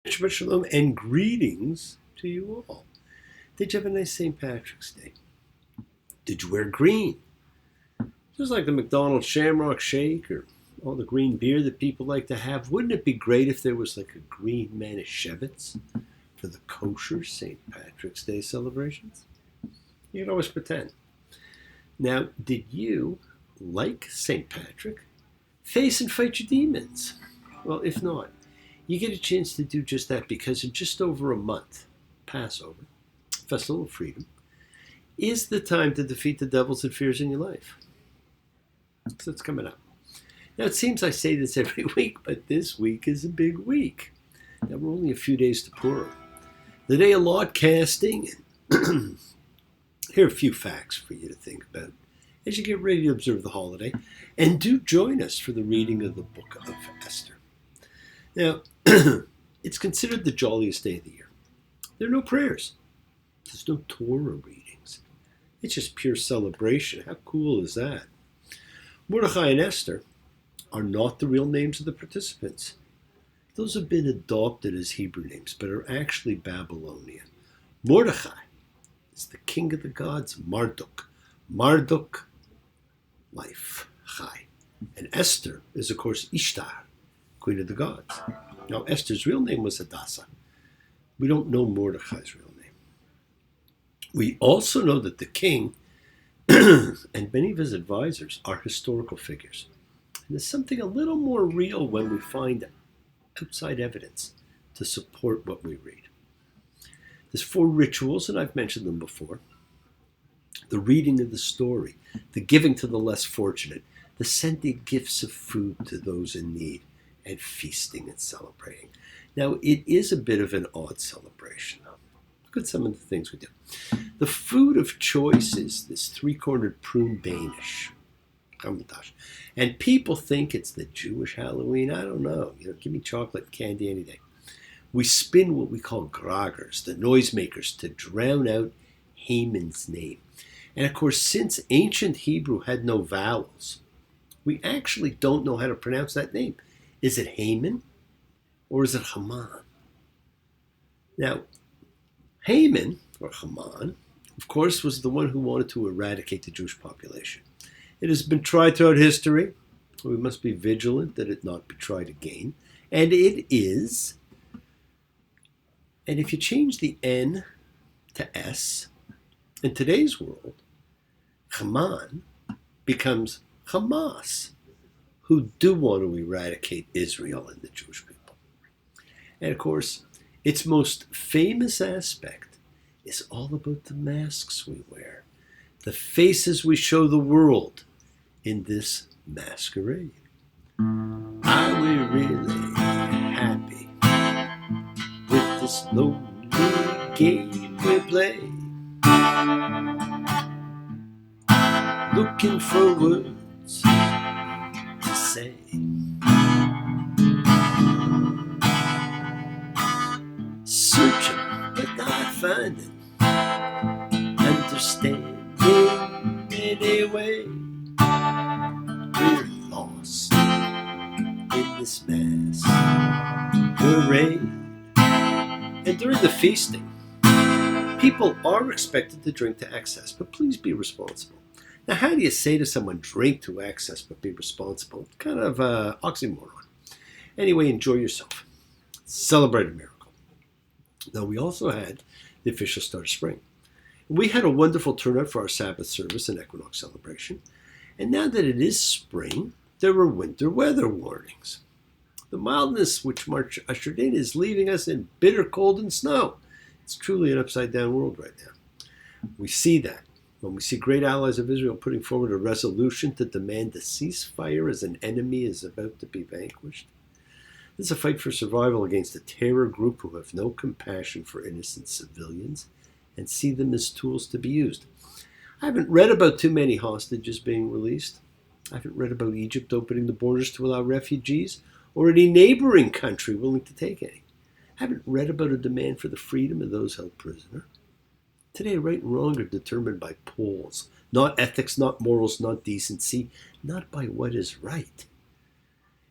Shabbat Shalom and greetings to you all. Did you have a nice St. Patrick's Day? Did you wear green? Just like the McDonald's Shamrock Shake or all the green beer that people like to have. Wouldn't it be great if there was like a green Manischewitz for the kosher St. Patrick's Day celebrations? You could always pretend. Now, did you, like St. Patrick, face and fight your demons? Well, if not, you get a chance to do just that because in just over a month, Passover, Festival of Freedom, is the time to defeat the devils and fears in your life. So it's coming up. Now, it seems I say this every week, but this week is a big week. Now, we're only a few days to Purim, the day of lot casting. And here are a few facts for you to think about as you get ready to observe the holiday. And do join us for the reading of the book of Esther. Now, it's considered the jolliest day of the year. There are no prayers. There's no Torah readings. It's just pure celebration. How cool is that? Mordechai and Esther are not the real names of the participants. Those have been adopted as Hebrew names, but are actually Babylonian. Mordechai is the king of the gods, Marduk. Marduk, life, Chai. And Esther is, of course, Ishtar, queen of the gods. Now, Esther's real name was Hadassah. We don't know Mordechai's real name. We also know that the king and many of his advisors are historical figures. And there's something a little more real when we find outside evidence to support what we read. There's 4 rituals, and I've mentioned them before. The reading of the story, the giving to the less fortunate, the sending gifts of food to those in need, and feasting and celebrating. Now, it is a bit of an odd celebration. Look at some of the things we do. The food of choice is this 3-cornered prune Danish. And people think it's the Jewish Halloween. I don't know. Give me chocolate and candy any day. We spin what we call grogers, the noisemakers, to drown out Haman's name. And of course, since ancient Hebrew had no vowels, we actually don't know how to pronounce that name. Is it Haman or is it Haman? Now, Haman, or Haman, of course, was the one who wanted to eradicate the Jewish population. It has been tried throughout history. We must be vigilant that it not be tried again. And it is. And if you change the N to S, in today's world, Haman becomes Hamas, who do want to eradicate Israel and the Jewish people. And of course, its most famous aspect is all about the masks we wear, the faces we show the world in this masquerade. Are we really happy with this lonely game we play? Looking for words to say. Searching but not finding, understanding anyway. We're lost in this masquerade. And during the feasting, people are expected to drink to excess, but please be responsible. Now, how do you say to someone, drink to excess but be responsible? Kind of oxymoron. Anyway, enjoy yourself. Celebrate a miracle. Now, we also had the official start of spring. We had a wonderful turnout for our Sabbath service and equinox celebration. And now that it is spring, there were winter weather warnings. The mildness which March ushered in is leaving us in bitter cold and snow. It's truly an upside-down world right now. We see that when we see great allies of Israel putting forward a resolution to demand a ceasefire as an enemy is about to be vanquished. This is a fight for survival against a terror group who have no compassion for innocent civilians and see them as tools to be used. I haven't read about too many hostages being released. I haven't read about Egypt opening the borders to allow refugees or any neighboring country willing to take any. I haven't read about a demand for the freedom of those held prisoner. Today, right and wrong are determined by polls, not ethics, not morals, not decency, not by what is right.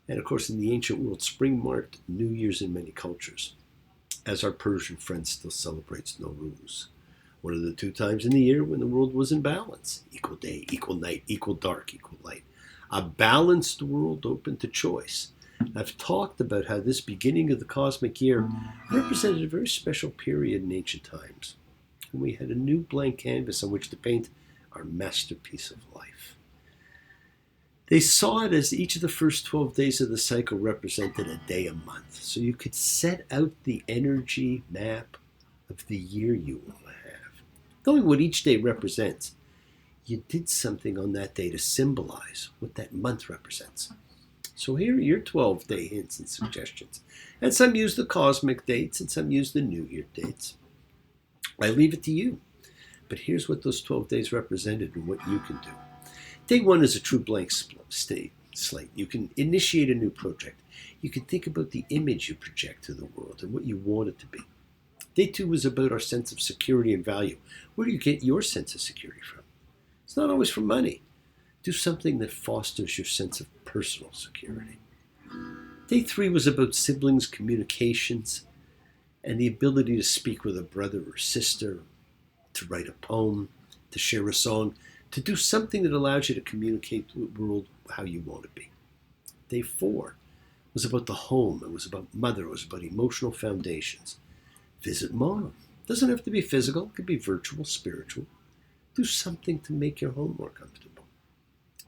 And of course, in the ancient world, spring marked New Year's in many cultures. as our Persian friend still celebrates Nowruz, one of the 2 times in the year when the world was in balance. Equal day, equal night, equal dark, equal light. A balanced world open to choice. I've talked about how this beginning of the cosmic year represented a very special period in ancient times, when we had a new blank canvas on which to paint our masterpiece of life. They saw it as each of the first 12 days of the cycle represented a day a month, so you could set out the energy map of the year you will have. Knowing what each day represents, you did something on that day to symbolize what that month represents. So here are your 12-day hints and suggestions. And some use the cosmic dates and some use the New Year dates. I leave it to you. But here's what those 12 days represented and what you can do. Day 1 is a true blank slate. You can initiate a new project. You can think about the image you project to the world and what you want it to be. Day 2 is about our sense of security and value. Where do you get your sense of security from? It's not always from money. Do something that fosters your sense of personal security. Day 3 was about siblings, communications, and the ability to speak with a brother or sister, to write a poem, to share a song, to do something that allows you to communicate to the world how you want to be. Day 4 was about the home. It was about mother. It was about emotional foundations. Visit mom. Doesn't have to be physical. It could be virtual, spiritual. Do something to make your home more comfortable.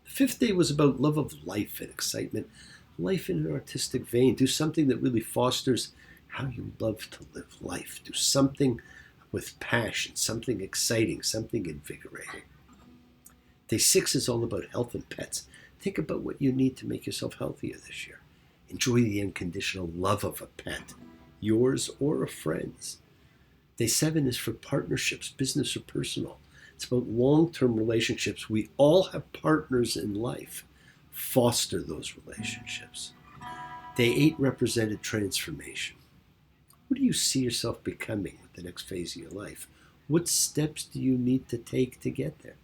The 5th day was about love of life and excitement. Life in an artistic vein. Do something that really fosters how you love to live life. Do something with passion, something exciting, something invigorating. Day 6 is all about health and pets. Think about what you need to make yourself healthier this year. Enjoy the unconditional love of a pet, yours or a friend's. Day 7 is for partnerships, business or personal. It's about long-term relationships. We all have partners in life. Foster those relationships. Day 8 represented transformation. What do you see yourself becoming with the next phase of your life? What steps do you need to take to get there?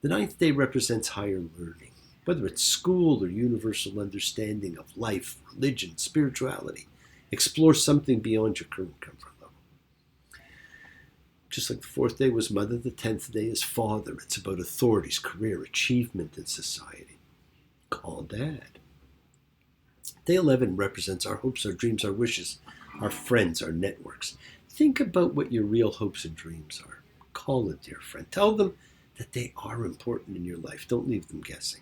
The 9th day represents higher learning, whether it's school or universal understanding of life, religion, spirituality. Explore something beyond your current comfort level. Just like the 4th day was mother, the 10th day is father. It's about authorities, career, achievement in society. Call dad. Day 11 represents our hopes, our dreams, our wishes, our friends, our networks. Think about what your real hopes and dreams are. Call a dear friend. Tell them that they are important in your life. Don't leave them guessing.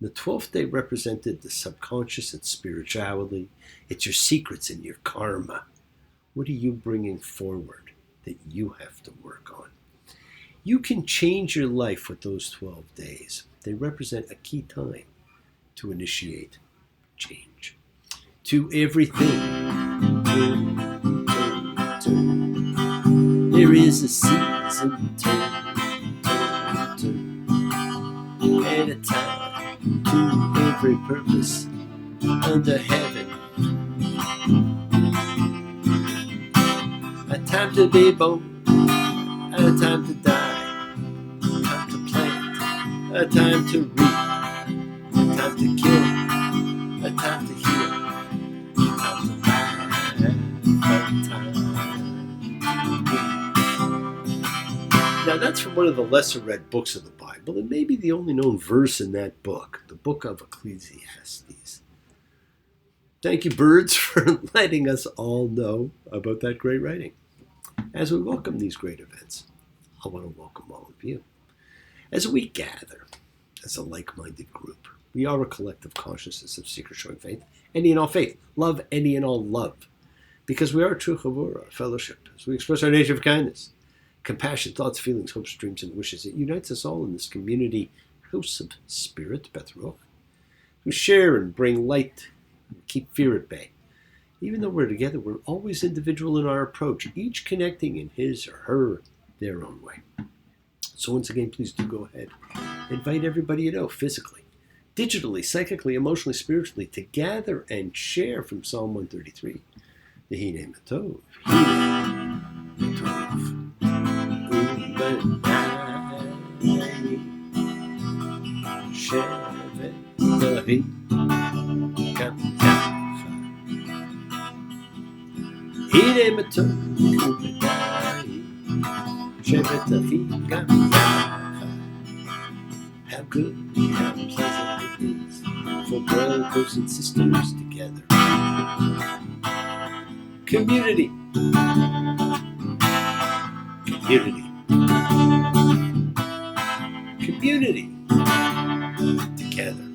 The 12th day represented the subconscious and spirituality. It's your secrets and your karma. What are you bringing forward that you have to work on? You can change your life with those 12 days. They represent a key time to initiate change. To everything. There is a season. And a time to every purpose under heaven. A time to be born, and a time to die. A time to plant, a time to reap, a time to kill, a time to heal, a time to laugh, a time to weep. Now that's from one of the lesser read books of the Bible, and maybe the only known verse in that book, the book of Ecclesiastes. Thank you, birds, for letting us all know about that great writing. As we welcome these great events, I want to welcome all of you. As we gather as a like-minded group, we are a collective consciousness of seekers showing faith, any and all faith, love, any and all love, because we are a true chavura, a fellowship, as we express our nature of kindness, compassion, thoughts, feelings, hopes, dreams, and wishes. It unites us all in this community house of spirit, Beth Ruach, who share and bring light and keep fear at bay. Even though we're together, we're always individual in our approach, each connecting in his or her, their own way. So once again, please do go ahead. Invite everybody you know, physically, digitally, psychically, emotionally, spiritually, to gather and share from Psalm 133. The Hine Matov. Hine Matov. הנה מתוק ומדי, שבת אחים גם יחד. How good, how pleasant it is for brothers and sisters together. Community. Community. Community. Together.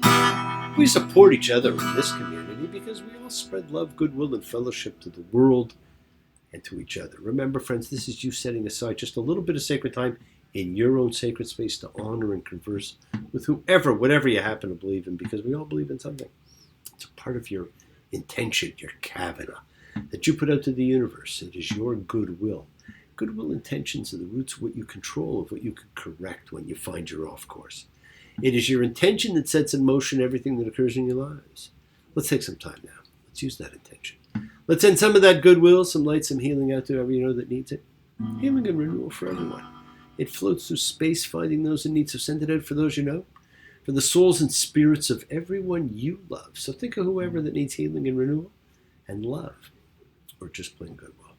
We support each other in this community because we all spread love, goodwill, and fellowship to the world and to each other. Remember, friends, this is you setting aside just a little bit of sacred time in your own sacred space to honor and converse with whoever, whatever you happen to believe in, because we all believe in something. It's a part of your intention, your kavana, that you put out to the universe. It is your goodwill. Goodwill intentions are the roots of what you control, of what you can correct when you find you're off course. It is your intention that sets in motion everything that occurs in your lives. Let's take some time now. Let's use that intention. Let's send some of that goodwill, some light, some healing out to whoever you know that needs it. Healing and renewal for everyone. It floats through space, finding those in need. So send it out for those you know, for the souls and spirits of everyone you love. So think of whoever that needs healing and renewal and love, or just plain goodwill.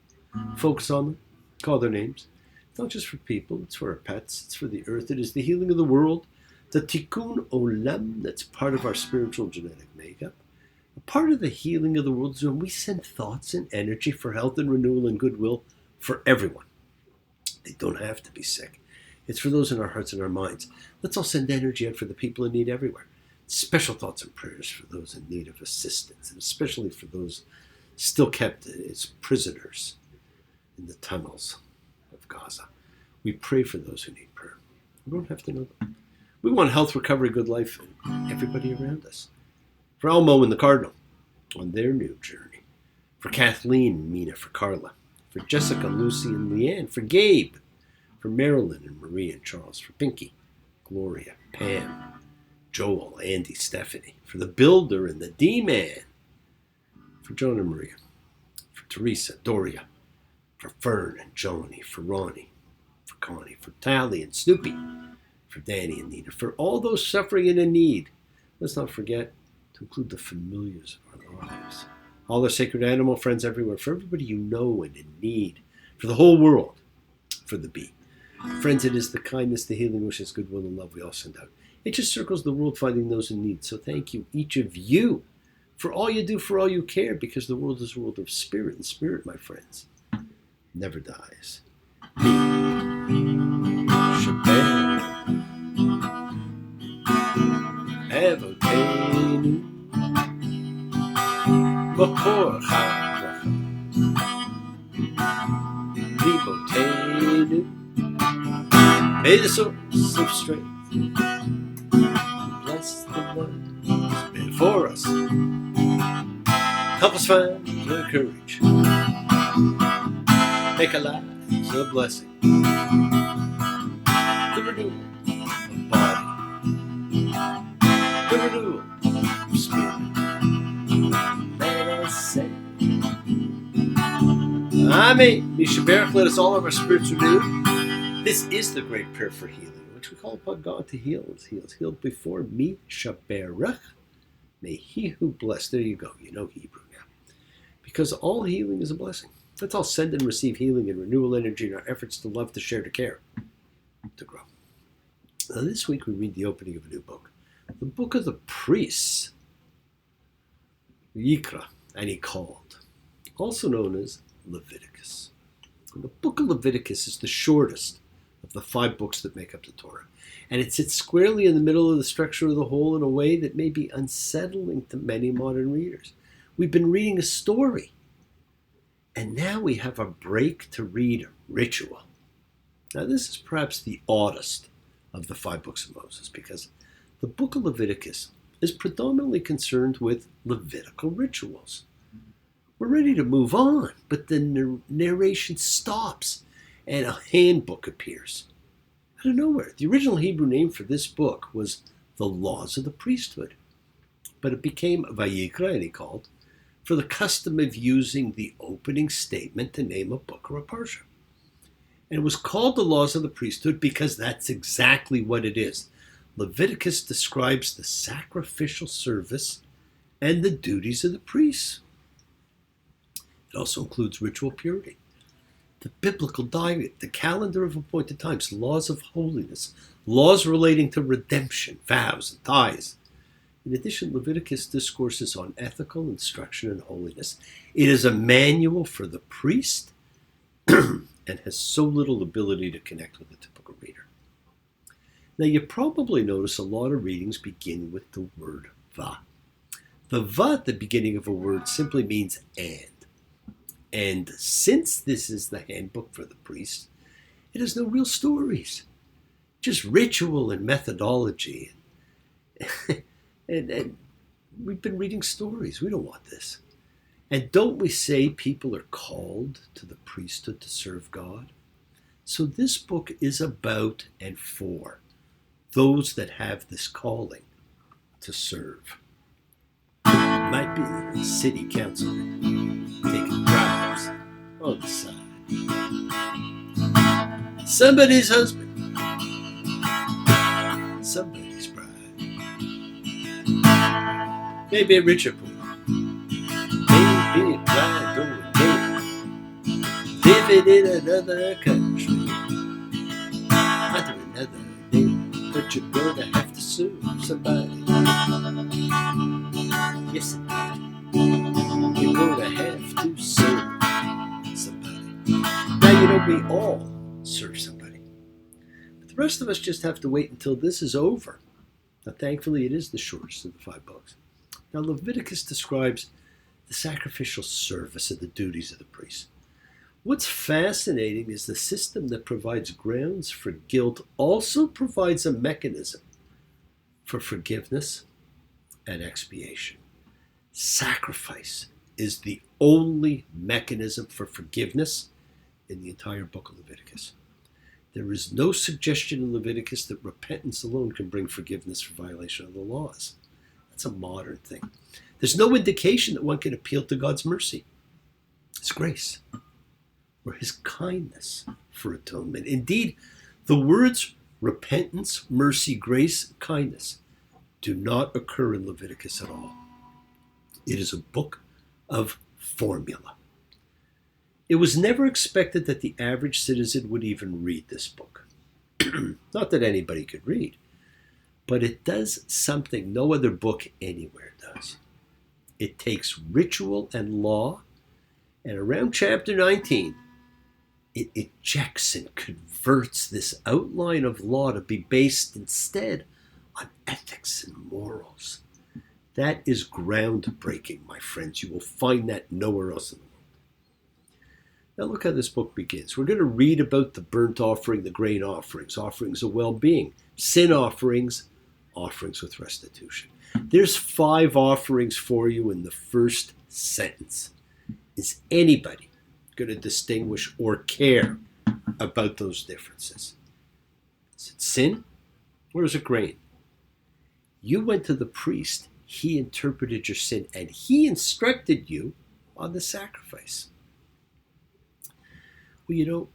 Focus on them. Call their names. It's not just for people. It's for our pets. It's for the earth. It is the healing of the world. The tikkun olam, that's part of our spiritual genetic makeup. A part of the healing of the world is when we send thoughts and energy for health and renewal and goodwill for everyone. They don't have to be sick. It's for those in our hearts and our minds. Let's all send energy out for the people in need everywhere. Special thoughts and prayers for those in need of assistance, and especially for those still kept as prisoners in the tunnels of Gaza. We pray for those who need prayer. We don't have to know them. We want health, recovery, good life, and everybody around us. For Elmo and the Cardinal on their new journey. For Kathleen and Mina, for Carla. For Jessica, Lucy, and Leanne. For Gabe. For Marilyn and Marie and Charles. For Pinky, Gloria, Pam, Joel, Andy, Stephanie. For the Builder and the D-Man. For Joan and Maria. For Teresa, Doria. For Fern and Joni. For Ronnie. For Connie. For Tally and Snoopy. For Danny and Nina. For all those suffering and in need. Let's not forget to include the familiars of our lives. All our sacred animal friends everywhere. For everybody you know and in need. For the whole world. For the bee. Friends, it is the kindness, the healing, wishes, goodwill, and love we all send out. It just circles the world finding those in need. So thank you, each of you, for all you do, for all you care, because the world is a world of spirit, and spirit, my friends, never dies. Shabbat. Avotenu. Makor ha. Libotenu. May the source of strength bless the one who's before us. Help us find the courage. Make our lives a blessing. The renewal of body. The renewal of spirit. Let us say, Amen. Mishaberach, let us all have our spirits renewed. This is the great prayer for healing, which we call upon God to heal. He has healed before me, Shaberach. May he who bless. There you go. You know Hebrew now. Because all healing is a blessing. Let's all send and receive healing and renewal energy in our efforts to love, to share, to care, to grow. Now this week we read the opening of a new book. The book of the priests. Yikra, and he called. Also known as Leviticus. And the book of Leviticus is the shortest of the 5 books that make up the Torah. And it sits squarely in the middle of the structure of the whole in a way that may be unsettling to many modern readers. We've been reading a story, and now we have a break to read ritual. Now this is perhaps the oddest of the 5 books of Moses, because the book of Leviticus is predominantly concerned with Levitical rituals. We're ready to move on, but the narration stops and a handbook appears. Out of nowhere. The original Hebrew name for this book was the Laws of the Priesthood, but it became Vayikra, and he called, for the custom of using the opening statement to name a book or a parsha. And it was called the Laws of the Priesthood because that's exactly what it is. Leviticus describes the sacrificial service and the duties of the priests. It also includes ritual purity, the biblical diet, the calendar of appointed times, laws of holiness, laws relating to redemption, vows, and tithes. In addition, Leviticus discourses on ethical instruction and holiness. It is a manual for the priest and has so little ability to connect with the typical reader. Now, you probably notice a lot of readings begin with the word va. The va at the beginning of a word simply means and. And since this is the handbook for the priest, it has no real stories, just ritual and methodology. And we've been reading stories. We don't want this. And don't we say people are called to the priesthood to serve God? So this book is about and for those that have this calling to serve. Might be the city councilman taking bribes on the side. Somebody's husband. Somebody's bride. Maybe a richer poor. Maybe a bride going gay. Living in another country. Under another name. But you're gonna have to serve somebody. Yes, you're gonna have to serve somebody. Now, we all serve somebody. But the rest of us just have to wait until this is over. Now, thankfully, it is the shortest of the 5 books. Now, Leviticus describes the sacrificial service and the duties of the priest. What's fascinating is the system that provides grounds for guilt also provides a mechanism for forgiveness and expiation. Sacrifice is the only mechanism for forgiveness in the entire book of Leviticus. There is no suggestion in Leviticus that repentance alone can bring forgiveness for violation of the laws. That's a modern thing. There's no indication that one can appeal to God's mercy, His grace, or His kindness for atonement. Indeed, the words repentance, mercy, grace, kindness do not occur in Leviticus at all. It is a book of formula. It was never expected that the average citizen would even read this book. Not that anybody could read, but it does something no other book anywhere does. It takes ritual and law, and around chapter 19, it ejects and converts this outline of law to be based instead on ethics and morals. That is groundbreaking, my friends. You will find that nowhere else in the world. Now look how this book begins. We're going to read about the burnt offering, the grain offerings, offerings of well-being, sin offerings, offerings with restitution. There's 5 offerings for you in the first sentence. Is anybody going to distinguish or care about those differences? Is it sin or is it grain? You went to the priest, he interpreted your sin, and he instructed you on the sacrifice. Well,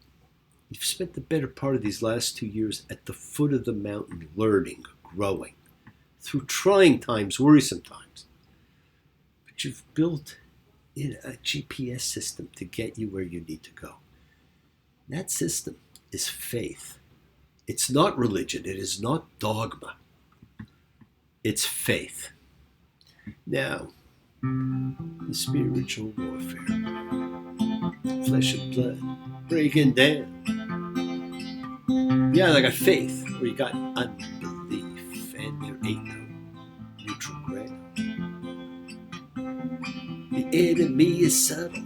you've spent the better part of these last 2 years at the foot of the mountain learning, growing, through trying times, worrisome times. But you've built in a GPS system to get you where you need to go. That system is faith. It's not religion. It is not dogma. It's faith. Now, the spiritual warfare, flesh and blood, breaking down. Yeah, I got faith, or you got unbelief, and there ain't no neutral ground. The enemy is subtle,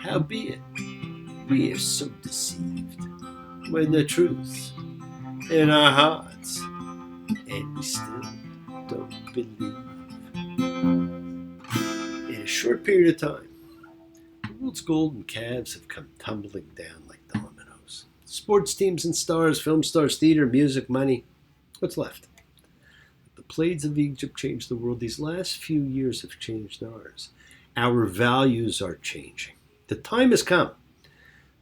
howbeit we are so deceived when the truth's in our hearts, and we still don't believe. In a short period of time, the world's golden calves have come tumbling down like dominoes. Sports teams and stars, film stars, theater, music, money. What's left? The plagues of Egypt changed the world. These last few years have changed ours. Our values are changing. The time has come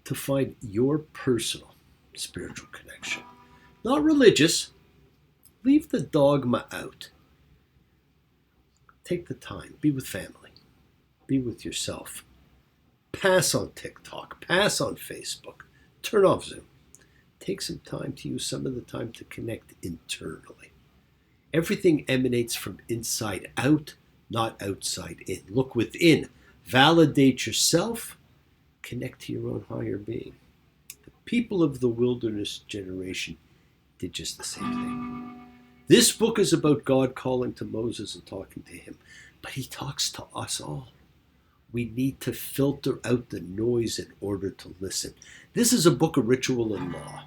to find your personal spiritual connection. Not religious. Leave the dogma out. Take the time. Be with family. Be with yourself. Pass on TikTok. Pass on Facebook. Turn off Zoom. Take some time to use some of the time to connect internally. Everything emanates from inside out, not outside in. Look within. Validate yourself. Connect to your own higher being. The people of the wilderness generation did just the same thing. This book is about God calling to Moses and talking to him, but he talks to us all. We need to filter out the noise in order to listen. This is a book of ritual and law.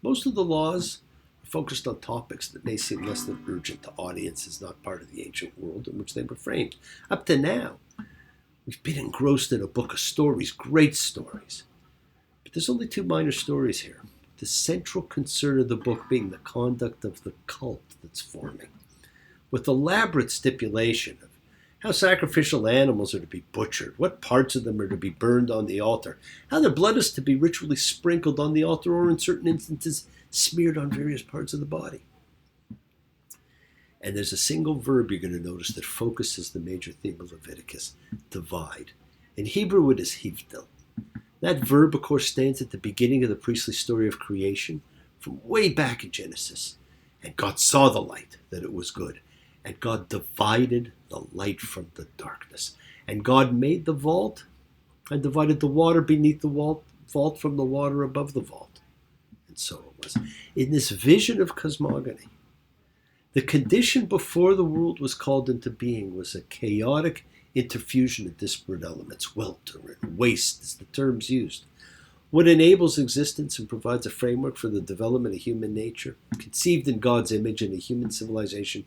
Most of the laws are focused on topics that may seem less than urgent to audiences not part of the ancient world in which they were framed. Up to now, we've been engrossed in a book of stories, great stories. But there's only two minor stories here. The central concern of the book being the conduct of the cult that's forming, with elaborate stipulation of how sacrificial animals are to be butchered, what parts of them are to be burned on the altar, how their blood is to be ritually sprinkled on the altar or in certain instances smeared on various parts of the body. And there's a single verb you're going to notice that focuses the major theme of Leviticus: divide. In Hebrew it is hivdil. That verb, of course, stands at the beginning of the priestly story of creation from way back in Genesis. And God saw the light, that it was good. And God divided the light from the darkness. And God made the vault and divided the water beneath the vault from the water above the vault. And so it was. In this vision of cosmogony, the condition before the world was called into being was a chaotic interfusion of disparate elements, welter and waste is the terms used. What enables existence and provides a framework for the development of human nature, conceived in God's image in a human civilization,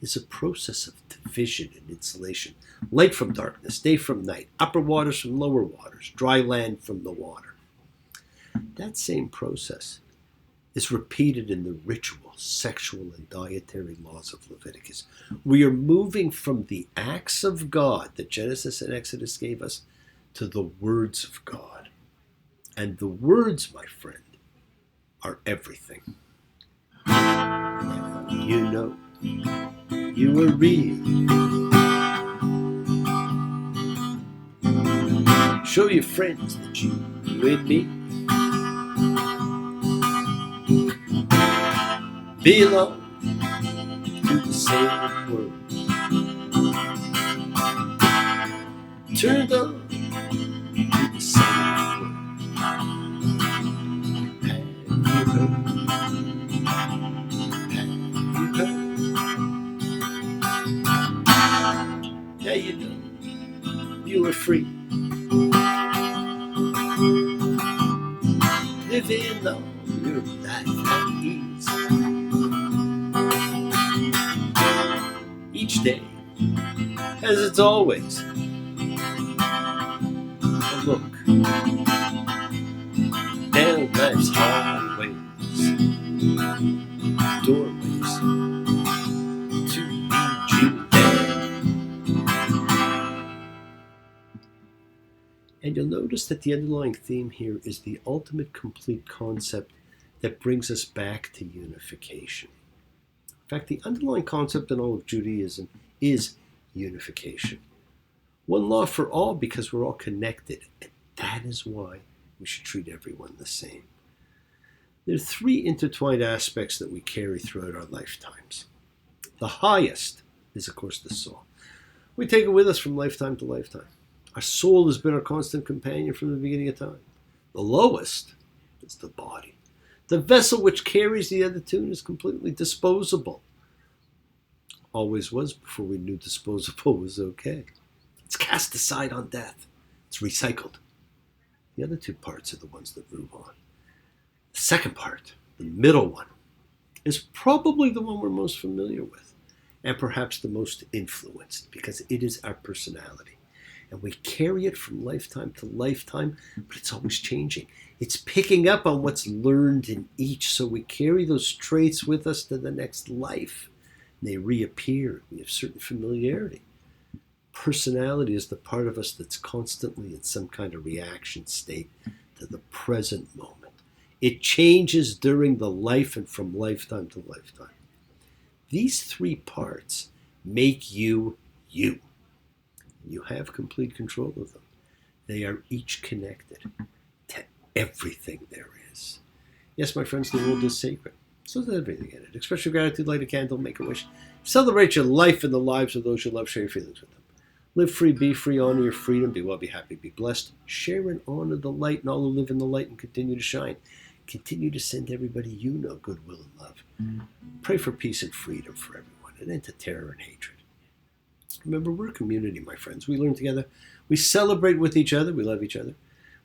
is a process of division and insulation. Light from darkness, day from night, upper waters from lower waters, dry land from the water. That same process is repeated in the ritual, sexual, and dietary laws of Leviticus. We are moving from the acts of God that Genesis and Exodus gave us to the words of God. And the words, my friend, are everything. Now you know you are real. Show your friends that you and me belong to the same world. Turned on to the same world. Have you heard? Have you heard? Now you know you are free. Living all your life at ease. Each day, as it's always, a look down life's hallways, doorways to lead you down. And you'll notice that the underlying theme here is the ultimate complete concept that brings us back to unification. In fact, the underlying concept in all of Judaism is unification. One law for all because we're all connected, and that is why we should treat everyone the same. There are three intertwined aspects that we carry throughout our lifetimes. The highest is, of course, the soul. We take it with us from lifetime to lifetime. Our soul has been our constant companion from the beginning of time. The lowest is the body. The vessel which carries the other two is completely disposable. Always was before we knew disposable was okay. It's cast aside on death. It's recycled. The other two parts are the ones that move on. The second part, the middle one, is probably the one we're most familiar with and perhaps the most influenced because it is our personality. And we carry it from lifetime to lifetime, but it's always changing. It's picking up on what's learned in each, so we carry those traits with us to the next life. And they reappear. We have certain familiarity. Personality is the part of us that's constantly in some kind of reaction state to the present moment. It changes during the life and from lifetime to lifetime. These three parts make you you. You have complete control of them. They are each connected to everything there is. Yes, my friends, the world is sacred. So there's everything in it. Express your gratitude, light a candle, make a wish. Celebrate your life and the lives of those you love. Share your feelings with them. Live free, be free, honor your freedom, be well, be happy, be blessed. Share and honor the light and all who live in the light and continue to shine. Continue to send everybody you know goodwill and love. Pray for peace and freedom for everyone, and end to terror and hatred. Remember, we're a community, my friends. We learn together. We celebrate with each other. We love each other.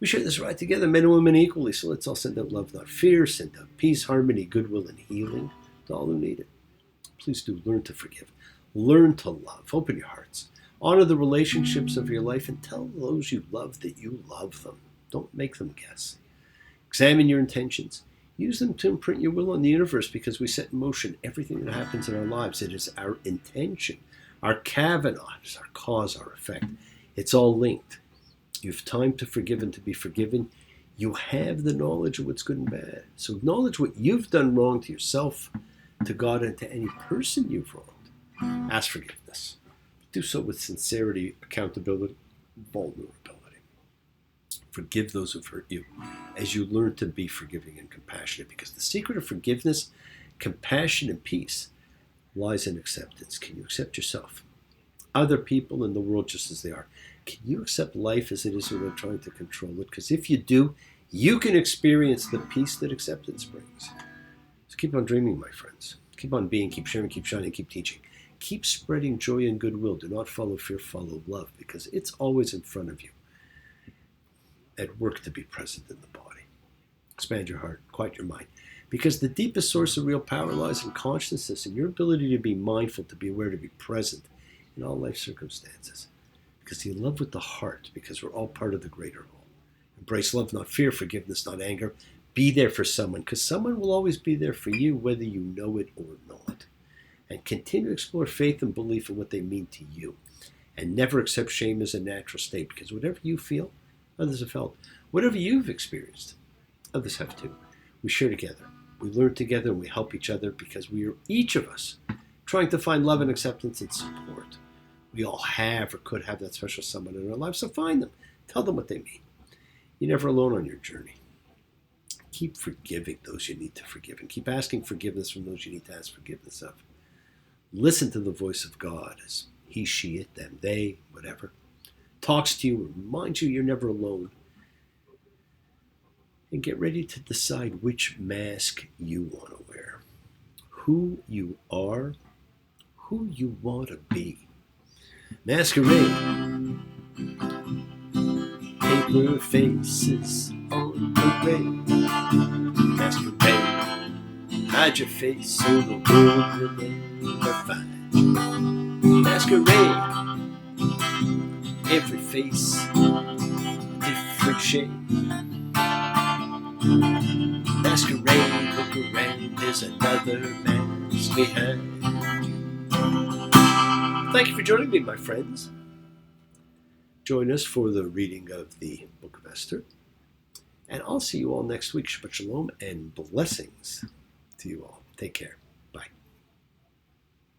We share this ride together, men and women equally. So let's all send out love, not fear. Send out peace, harmony, goodwill, and healing to all who need it. Please do learn to forgive. Learn to love. Open your hearts. Honor the relationships of your life and tell those you love that you love them. Don't make them guess. Examine your intentions. Use them to imprint your will on the universe, because we set in motion everything that happens in our lives. It is our intention. Our Kavanaugh is our cause, our effect. It's all linked. You have time to forgive and to be forgiven. You have the knowledge of what's good and bad. So acknowledge what you've done wrong to yourself, to God, and to any person you've wronged. Ask forgiveness. Do so with sincerity, accountability, vulnerability. Forgive those who've hurt you as you learn to be forgiving and compassionate, because the secret of forgiveness, compassion, and peace lies in acceptance. Can you accept yourself, other people, in the world just as they are? Can you accept life as it is without trying to control it? Because if you do, you can experience the peace that acceptance brings. So keep on dreaming, my friends. Keep on being, keep sharing, keep shining, keep teaching. Keep spreading joy and goodwill. Do not follow fear, follow love, because it's always in front of you, at work to be present in the body. Expand your heart, quiet your mind, because the deepest source of real power lies in consciousness and your ability to be mindful, to be aware, to be present in all life circumstances. Because you love with the heart, because we're all part of the greater whole. Embrace love, not fear, forgiveness, not anger. Be there for someone, because someone will always be there for you, whether you know it or not. And continue to explore faith and belief in what they mean to you. And never accept shame as a natural state, because whatever you feel, others have felt. Whatever you've experienced, others have too. We share together. We learn together, and we help each other, because we are, each of us, trying to find love and acceptance and support. We all have or could have that special someone in our lives, so find them. Tell them what they mean. You're never alone on your journey. Keep forgiving those you need to forgive, and keep asking forgiveness from those you need to ask forgiveness of. Listen to the voice of God as he, she, it, them, they, whatever, talks to you, reminds you you're never alone. And get ready to decide which mask you want to wear. Who you are, who you want to be. Masquerade. Paper faces on parade. Masquerade. Hide your face so the world will never find you. Masquerade. Every face, different shade. Masquerade, look around, there's another mask behind. Thank you for joining me, my friends. Join us for the reading of the Book of Esther. And I'll see you all next week. Shabbat Shalom and blessings to you all. Take care.